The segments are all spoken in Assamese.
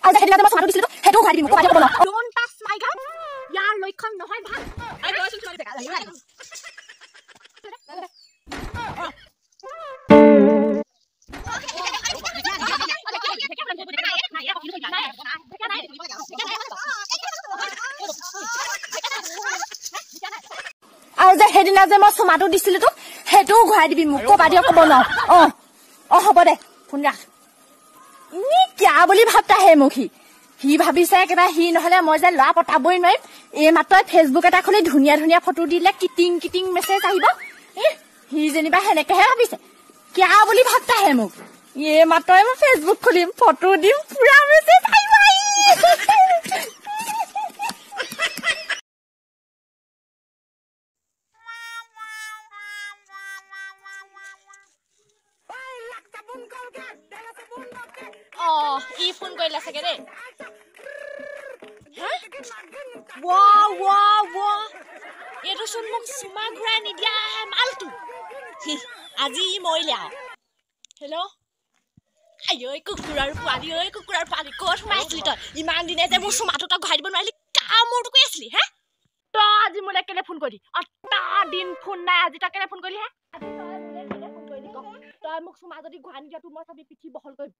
আৰু যে সেইদিনা মই চুমাটো দিছিলো সেইটো ঘূৰাই দিবি মোক বাদ দিব ডোন্ট টাচ মাই গান ইয়াৰ লক্ষণ নহয় ভাল আই গৈছো চুমা আৰু যে সেইদিনা যে মই চুমাটো দিছিলো তো সেইটোও ঘূৰাই দিবি মোক ক'বা দিয় ক'ব ন হ'ব দে ফোন ৰাখ কিয়া বুলি ভাবতা হে মোক সি ভাবিছে একেবাৰে সি নহলে মই যে ল'ৰা পতাবই নোৱাৰিম এই মাত্ৰ ফেচবুক এটা খুলি ধুনীয়া ধুনীয়া ফটো দিলে কিটিং কিটিং মেছেজ আহিব সি যেনিবা সেনেকেহে ভাবিছে কিয়া বুলি ভাবতা হে মোক এই মাত্ৰ মই ফেচবুক খুলিম ফটো দিম পুৰা মেছেজ আহিব ই ফোন কৰিলে চাগে দেই এইটো চোন মোক চুমা ঘূৰাই নিদিয়া মালটো আজি ই মৰিলে আৰু হেল্ল' আই কুকুৰাৰ পোৱালি ক'ত সোমাইছিলি তই ইমান দিনে যে মোৰ চুমাটো তই ঘূৰাই দিব নোৱাৰিলি কামোৰটো কৰি আছিলি হে তই আজি মোলৈ কেলে ফোন কৰিলি দিন ফোন নাই আজি তই কেলে ফোন কৰিলি হে তই মোক চুমা যদি ঘূৰাই নিদিয়া তোৰ মই চাবি পিঠি বহল কৰিম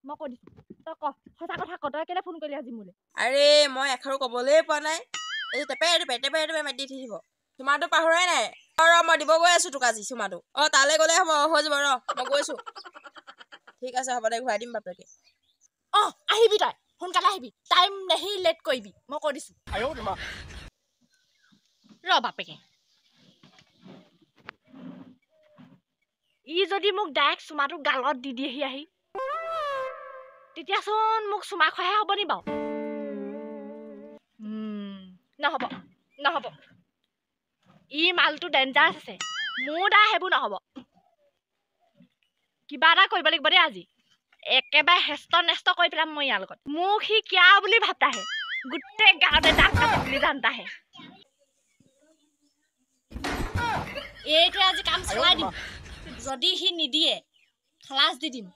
মই কৈ দিছো তই ক সঁচা কথা ক তই কেলে ফোন কৰিলি আজি মোলৈ আৰে মই এষাৰো ক'বলৈ পোৱা নাই এই টেপে মাতি দি থাকিব চুমাটো পাহৰাই নাই মই দিব গৈ আছো তোক আজি চুমাটো তালৈ গ'লে হ'ব হৈ যাব মই গৈছো ঠিক আছে হ'ব দে ঘূৰাই দিম বাপেকে আহিবি তই সোনকালে আহিবি টাইম নেহি লেট কৰিবি মই কৈ দিছো ৰ বাপেকে ই যদি মোক ডাইৰেক্ট চুমাটো গালত দি দিয়েহি আহি তেতিয়াচোন মোক চুমা খোৱাহে হ'ব নি বাৰু নহ'ব ই মালটো ডেঞ্জাৰাছ আছে মোৰ দা সেইবোৰ নহ'ব কিবা এটা কৰিব লাগিব দেই আজি একেবাৰে হেষ্ট নেষ্ট কৰি পেলাম মই ইয়াৰ লগত মোক সি কিয়া বুলি ভাবতাহে গোটেই গাঁৱতে দাগ কাটি বুলি জানতাহে এইটোৱে আজি কাম চলাই দিম যদি সি নিদিয়ে খালাচ দি দিম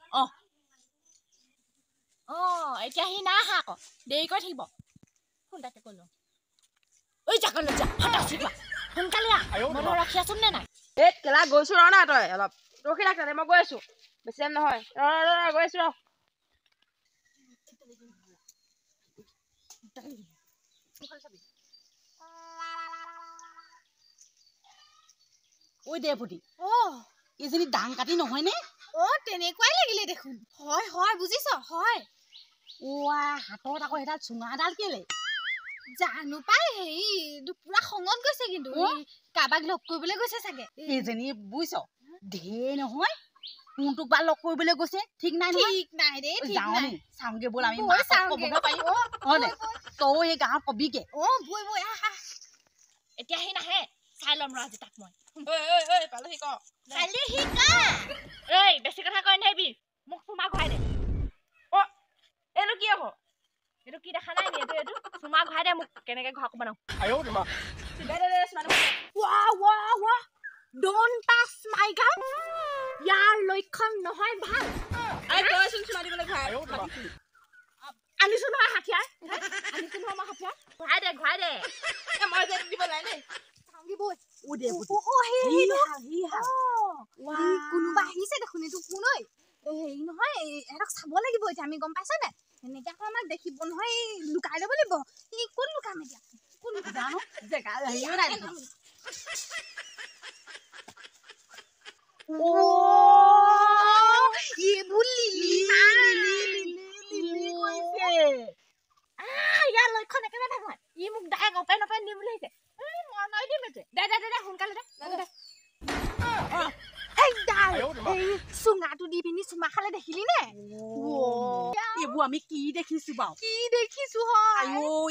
এতিয়া সি নাই আহা আকৌ দেৰি কৰি থাকিব ফোনটাকে কৈ লওঁ সোনকালে মই ৰখি আছো নে নাই কেলা গৈছো ৰ না তই অলপ ৰখি থাক তাতে মই গৈ আছো বেছি টাইম নহয় গৈ আছো ঐ দেৱতী এইজনী দাং কাটি নহয় নে তেনেকুৱাই লাগিলে দেখোন হয় বুজিছ হয় হাতত আকৌ সেইডাল চুঙাডাল কেলে জানো পাই হেৰি পুৰা খঙত গৈছে কিন্তু কাৰোবাক লগ কৰিবলৈ গৈছে চাগে এইজনী বুজিছ ঢেৰ নহয় কোনটোক বা লগ কৰিবলৈ গৈছে ঠিক নাই নহয় চাওঁগে ব'ল আমি তই এই গাঁৱত কবিকে এতিয়া সি নাহে চাই ল'ম ৰ আজি তাক মই বেছি কথা কৈ নাহিবি মোক চুমা ঘূৰাই দে এইটো কি আকৌ এইটো কি দেখা নাই এইটো চুমা ঘূৰাই দে মোক কেনেকে ঘৰ বনাও ডোন্ট টাচ মাই গান ইয়াৰ লক্ষণ নহয় ভাল আনিছো নহয় হাতিয়াৰ ঘূৰাই দে মই যে দিব নাই দেই কোনোবা আহিছে দেখোন এইটো কোন হেৰি নহয় এহঁতক চাব লাগিব এতিয়া আমি গম পাইছা নে এনেকে আকৌ আমাক দেখিব নহয় লুকাই ল'ব লাগিব ই কোন লুকাম এতিয়া কোন জানো জেগা হেৰিও নাই দেখোন ইয়াৰ লক্ষণ একেবাৰে নহয় ই মোক ডাইৰেক্ট অপেন দিম বুলি আহিছে মই দিম দে সোনকালে দে চুঙাটো দি পিনি চুমা খালে দেখিলি নে এইবোৰ আমি কি দেখিছো বাৰু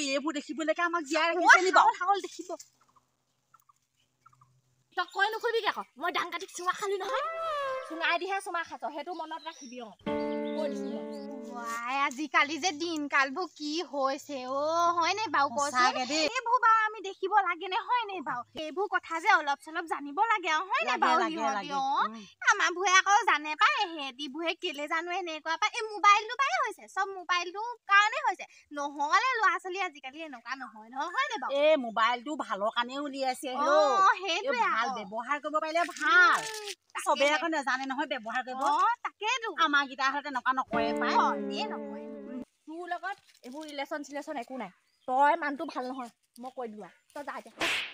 এইবোৰ দেখিবলৈকে আমাক জীয়াই দেখিব তই কৈ নুশুনিবি আকৌ মই ডাং কাটি চুমা খালি নহয় চুঙাই দিহে চুমা খাইছ সেইটো মনত ৰাখিবি কৈ দিছো ৱাই আজিকালি যে দিনকালবোৰ কি হৈছে হয়নে বাৰু কচোন এইবোৰ বাৰু আমি দেখিব লাগে নে হয়নে বাৰু এইবোৰ কথা যে অলপ চলপ জানিব লাগে হয়নে বাৰু আমাৰ ভুৱে আকৌ জানে পাই হেতি ভুৱে কেলে জানো এনেকুৱা পাই এই মোবাইলটো পাই হৈছে চব মোবাইলটো কাৰণে হৈছে নহলে ল'ৰা ছোৱালী আজিকালি এনেকুৱা নহয় হয়নে বাৰু এই মোবাইলটো ভালৰ কাৰণে উলিয়াইছে সেইটোৱে ভাল ব্যৱহাৰ কৰিব পাৰিলে ভাল চবে আকৌ নাজানে নহয় ব্যৱহাৰ কৰিব তাকেতো আমাৰ গিটাহঁতে তেনেকুৱা নকৰে পাই নকৰে তোৰ লগত এইবোৰ ৰিলেশ্যন একো নাই তই মানুহটো ভাল নহয় মই কৈ দিওঁ তই যা এতিয়া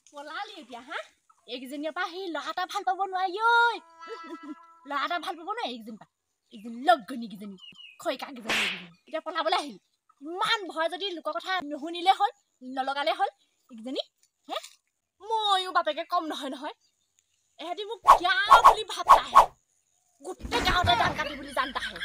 পলালি এতিয়া হা এইকেইজনীৰ পৰা সেই ল'ৰা এটা ভাল পাব নোৱাৰি ল'ৰা এটা ভাল পাব নোৱাৰি এইকেইজনী লগঘনী কেইজনী খৈকা কেইজনী এতিয়া পলাবলৈ আহিল ইমান ভয় যদি লোকৰ কথা নুশুনিলে হ'ল নলগালে হ'ল এইকেইজনী হে ময়ো বাপেকে কম নহয় এহেঁতি মোক কিয়া বুলি ভাবতাহে গোটেই গাঁৱতে দান কাটি বুলি জানতাহে